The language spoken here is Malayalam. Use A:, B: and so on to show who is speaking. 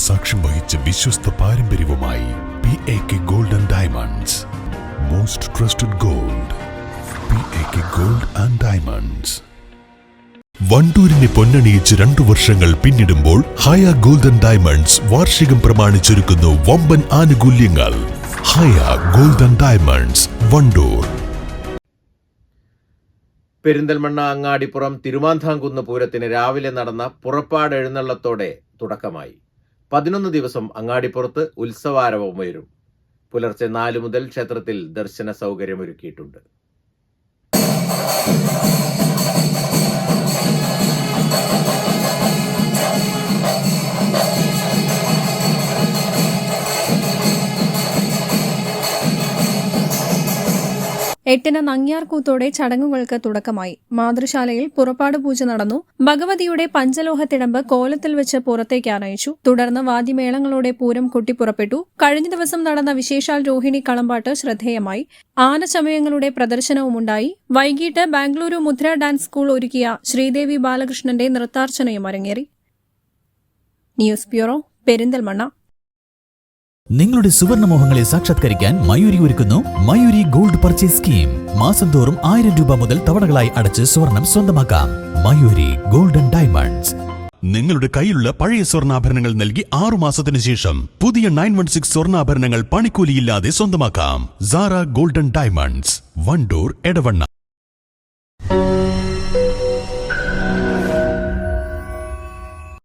A: സാക്ഷ്യം വഹിച്ച വിശ്വസ്ത പാരമ്പര്യവുമായി PAK Gold and Diamonds. Most trusted gold. PAK Gold and Diamonds. വണ്ടൂരിനെ പൊന്നണിയിച്ച് 2 വർഷങ്ങൾ പിന്നിടുമ്പോൾ ഹയ ഗോൾഡ് ആൻഡ് ഡയമണ്ട്സ് വാർഷികം പ്രമാണിച്ചൊരുക്കുന്നു വമ്പൻ ആനുകൂല്യങ്ങൾ. Haya gold and diamonds, Wandoor.
B: Perinthalmanna Angadipuram Thirumanthamkunnu പൂരത്തിന് രാവിലെ നടന്ന പുറപ്പാട് എഴുന്നള്ളത്തോടെ തുടക്കമായി. 11 ദിവസം അങ്ങാടിപ്പുറത്ത് ഉത്സവാരവം വരും. പുലർച്ചെ 4 മുതൽ ക്ഷേത്രത്തിൽ ദർശന സൗകര്യമൊരുക്കിയിട്ടുണ്ട്.
C: എട്ടിന് നങ്ങ്യാർകൂത്തോടെ ചടങ്ങുകൾക്ക് തുടക്കമായി. മാതൃശാലയിൽ പുറപ്പാട് പൂജ നടന്നു. ഭഗവതിയുടെ പഞ്ചലോഹത്തിടമ്പ് കോലത്തിൽ വെച്ച് പുറത്തേക്ക് ആനയിച്ചു. തുടർന്ന് വാദ്യമേളങ്ങളോടെ പൂരം കൊട്ടിപ്പുറപ്പെട്ടു. കഴിഞ്ഞ ദിവസം നടന്ന വിശേഷാൽ രോഹിണി കളമ്പാട്ട് ശ്രദ്ധേയമായി. ആനച്ചമയങ്ങളുടെ പ്രദർശനവുമുണ്ടായി. വൈകിട്ട് ബാംഗ്ലൂരു മുദ്ര ഡാൻസ് സ്കൂൾ ഒരുക്കിയ ശ്രീദേവി ബാലകൃഷ്ണന്റെ നൃത്താർച്ചനയും അരങ്ങേറി. News bureau, Perinthalmanna.
D: നിങ്ങളുടെ സുവർണമോഹങ്ങളെ സാക്ഷാത്കരിക്കാൻ മയൂരി ഒരുക്കുന്നു മയൂരി ഗോൾഡ് പർച്ചേസ് സ്കീം. മാസം തോറും 1000 രൂപ മുതൽ തവണകളായി അടച്ച് സ്വർണം സ്വന്തമാക്കാം. Mayuri gold and diamonds.
A: നിങ്ങളുടെ കയ്യിലുള്ള പഴയ സ്വർണ്ണാഭരണങ്ങൾ നൽകി 6 മാസത്തിനു ശേഷം പുതിയ 916 സ്വർണ്ണാഭരണങ്ങൾ പണിക്കൂലിയില്ലാതെ സ്വന്തമാക്കാം. Sara gold and diamonds, Wandoor, Edavanna.